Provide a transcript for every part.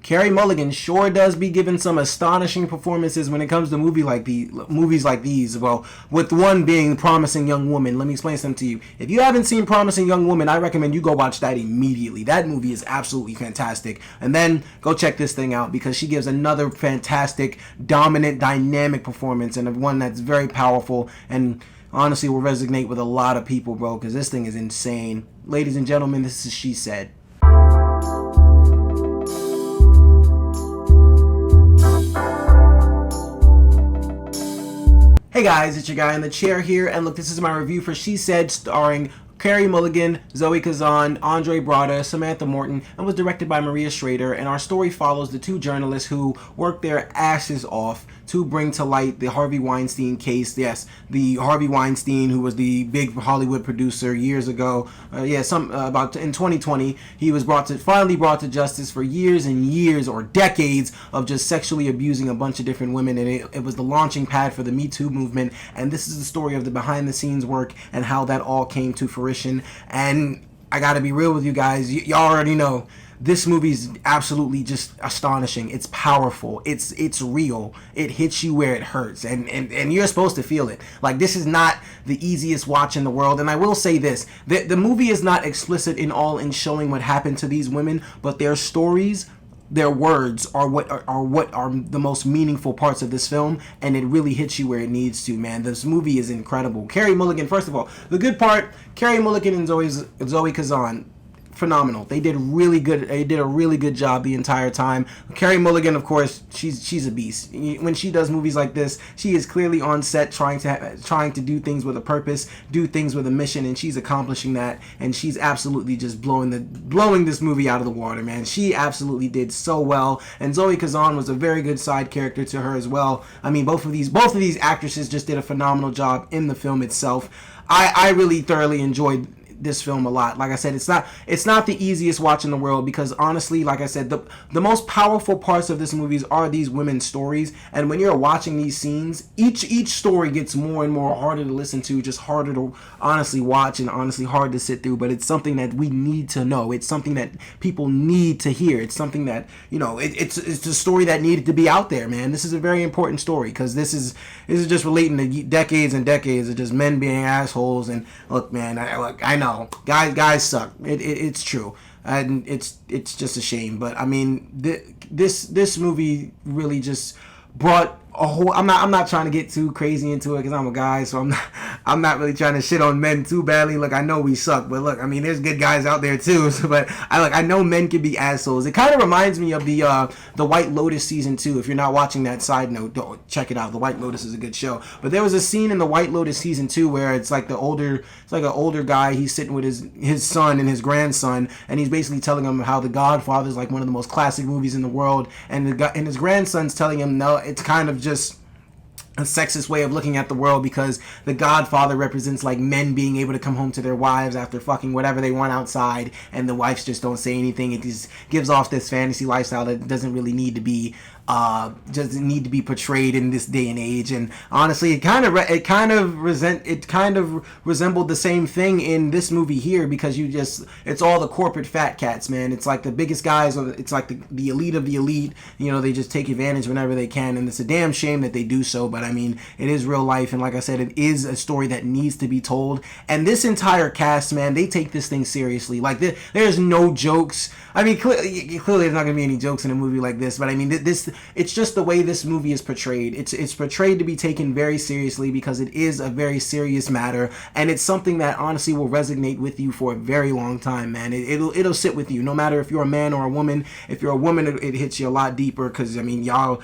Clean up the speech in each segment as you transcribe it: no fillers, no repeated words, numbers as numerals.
Carey Mulligan sure does be giving some astonishing performances when it comes to movies like these. Well, with one being Promising Young Woman. Let me explain something to you. If you haven't seen Promising Young Woman, I recommend you go watch that immediately. That movie is absolutely fantastic. And then go check this thing out because she gives another fantastic, dominant, dynamic performance and one that's very powerful and honestly will resonate with a lot of people, bro, because this thing is insane. Ladies and gentlemen, this is She Said. Hey guys, it's your guy in the chair here, and look, this is my review for She Said, starring Carey Mulligan, Zoe Kazan, Andre Braugher, Samantha Morton, and was directed by Maria Schrader. And our story follows the two journalists who worked their asses off to bring to light the Harvey Weinstein case. Yes, the Harvey Weinstein, who was the big Hollywood producer years ago. About in 2020, he was finally brought to justice for years and years or decades of just sexually abusing a bunch of different women. And it was the launching pad for the Me Too movement. And this is the story of the behind-the-scenes work and how that all came to fruition. And I gotta be real with you guys. Y'all already know. This movie is absolutely just astonishing. It's powerful. It's real. It hits you where it hurts. And you're supposed to feel it. Like, this is not the easiest watch in the world. And I will say this. The movie is not explicit in showing what happened to these women, but their stories, their words are what are the most meaningful parts of this film, and it really hits you where it needs to, man. This movie is incredible. Carey Mulligan, first of all, the good part, Carey Mulligan and Zoe Kazan, phenomenal. They did really good. They did a really good job the entire time. Carey Mulligan, of course, she's a beast. When she does movies like this, she is clearly on set trying to do things with a purpose, do things with a mission, and she's accomplishing that. And she's absolutely just blowing this movie out of the water, man. She absolutely did so well. And Zoe Kazan was a very good side character to her as well. I mean, both of these actresses just did a phenomenal job in the film itself. I really thoroughly enjoyed this film a lot. Like I said, it's not the easiest watch in the world because honestly, like I said, the most powerful parts of this movie are these women's stories. And when you're watching these scenes, each story gets more and more harder to listen to, just harder to honestly watch and honestly hard to sit through. But it's something that we need to know. It's something that people need to hear. It's something that, you know, it's a story that needed to be out there, man. This is a very important story because this is just relating to decades and decades of just men being assholes. And look, man, I know. Guys suck. It's true, and it's just a shame. But I mean, this movie really just brought a whole. I'm not trying to get too crazy into it because I'm a guy, so I'm not really trying to shit on men too badly. Look, I know we suck, but look, I mean, there's good guys out there too. So, but I know men can be assholes. It kind of reminds me of the White Lotus season 2. If you're not watching that, side note, don't check it out. The White Lotus is a good show. But there was a scene in the White Lotus season 2 where it's like an older guy. He's sitting with his son and his grandson, and he's basically telling him how The Godfather is like one of the most classic movies in the world, and his grandson's telling him, no, it's kind of just a sexist way of looking at the world because The Godfather represents like men being able to come home to their wives after fucking whatever they want outside, and the wives just don't say anything. It just gives off this fantasy lifestyle that doesn't really need to be portrayed in this day and age. And honestly, it kind of resembled the same thing in this movie here because it's all the corporate fat cats, man. It's like the biggest guys, or it's like the elite of the elite. You know, they just take advantage whenever they can, and it's a damn shame that they do so. But I mean, it is real life, and like I said, it is a story that needs to be told. And this entire cast, man, they take this thing seriously. Like there's no jokes. I mean, clearly there's not gonna be any jokes in a movie like this, but I mean, it's just the way this movie is portrayed. It's portrayed to be taken very seriously because it is a very serious matter, and it's something that honestly will resonate with you for a very long time, man. It'll sit with you, no matter if you're a man or a woman. If you're a woman, it hits you a lot deeper because I mean, y'all,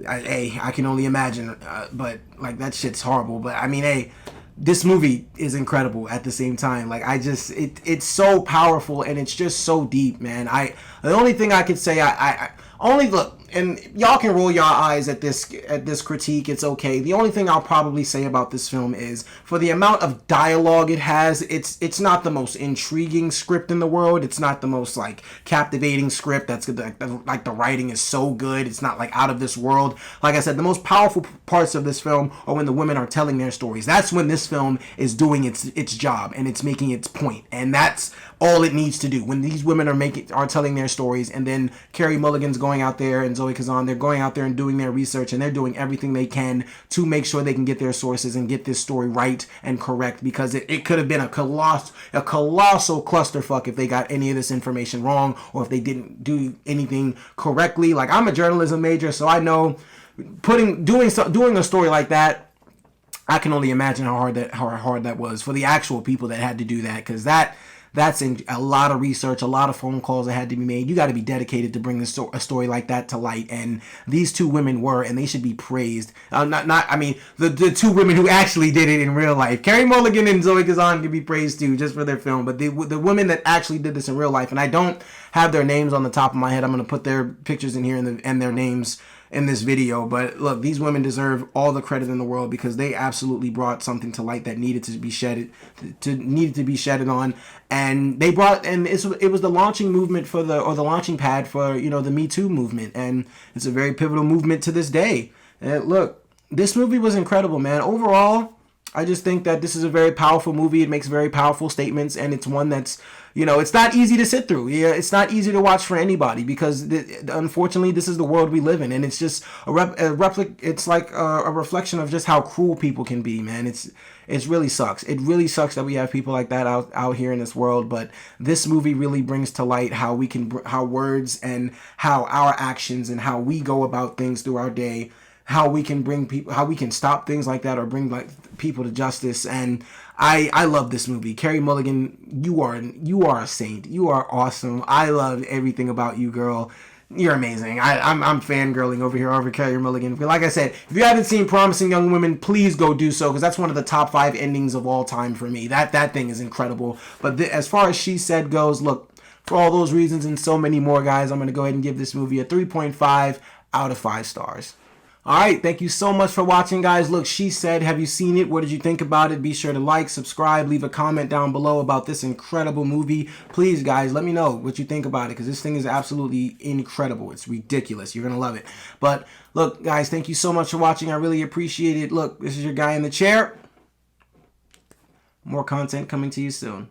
I can only imagine, but like that shit's horrible. But I mean, hey, this movie is incredible at the same time. Like it's so powerful and it's just so deep, man. The only thing I could say, look, and y'all can roll your eyes at this critique. It's okay. The only thing I'll probably say about this film is, for the amount of dialogue it has, it's not the most intriguing script in the world. It's not the most like captivating script. That's like the writing is so good. It's not like out of this world. Like I said, the most powerful parts of this film are when the women are telling their stories. That's when this film is doing its job and it's making its point, and that's all it needs to do. When these women are telling their stories, and then Carey Mulligan's going out there and Zoe Kazan, they're going out there and doing their research, and they're doing everything they can to make sure they can get their sources and get this story right and correct, because it could have been a colossal clusterfuck if they got any of this information wrong, or if they didn't do anything correctly. Like, I'm a journalism major, so I know doing a story like that, I can only imagine how hard that was for the actual people that had to do that, because that's in a lot of research, a lot of phone calls that had to be made. You got to be dedicated to bring a story like that to light, and these two women were, and they should be praised. The two women who actually did it in real life, Carey Mulligan and Zoe Kazan, can be praised too, just for their film. But the women that actually did this in real life, and I don't have their names on the top of my head. I'm gonna put their pictures in here and their names in this video. But look, these women deserve all the credit in the world, because they absolutely brought something to light that needed to be shedded on. And they brought, and it was the launching movement for the launching pad for, the Me Too movement, and it's a very pivotal movement to this day. And look, this movie was incredible, man. Overall, I just think that this is a very powerful movie. It makes very powerful statements, and it's one that's, it's not easy to sit through. Yeah, it's not easy to watch for anybody, because unfortunately, this is the world we live in, and it's just it's like a reflection of just how cruel people can be, man. It really sucks. It really sucks that we have people like that out here in this world. But this movie really brings to light how words and how our actions and how we go about things through our day, how we can stop things like that, or bring people to justice. And I love this movie. Carey Mulligan, you are a saint. You are awesome. I love everything about you, girl. You're amazing. I'm fangirling over Carey Mulligan. But like I said, if you haven't seen Promising Young Women, please go do so, because that's one of the top 5 endings of all time for me. That thing is incredible. But as far as She Said goes, look, for all those reasons and so many more, guys, I'm going to go ahead and give this movie a 3.5 out of 5 stars. Alright, thank you so much for watching, guys. Look, She Said, have you seen it? What did you think about it? Be sure to like, subscribe, leave a comment down below about this incredible movie. Please, guys, let me know what you think about it, because this thing is absolutely incredible. It's ridiculous. You're going to love it. But, look, guys, thank you so much for watching. I really appreciate it. Look, this is your guy in the chair. More content coming to you soon.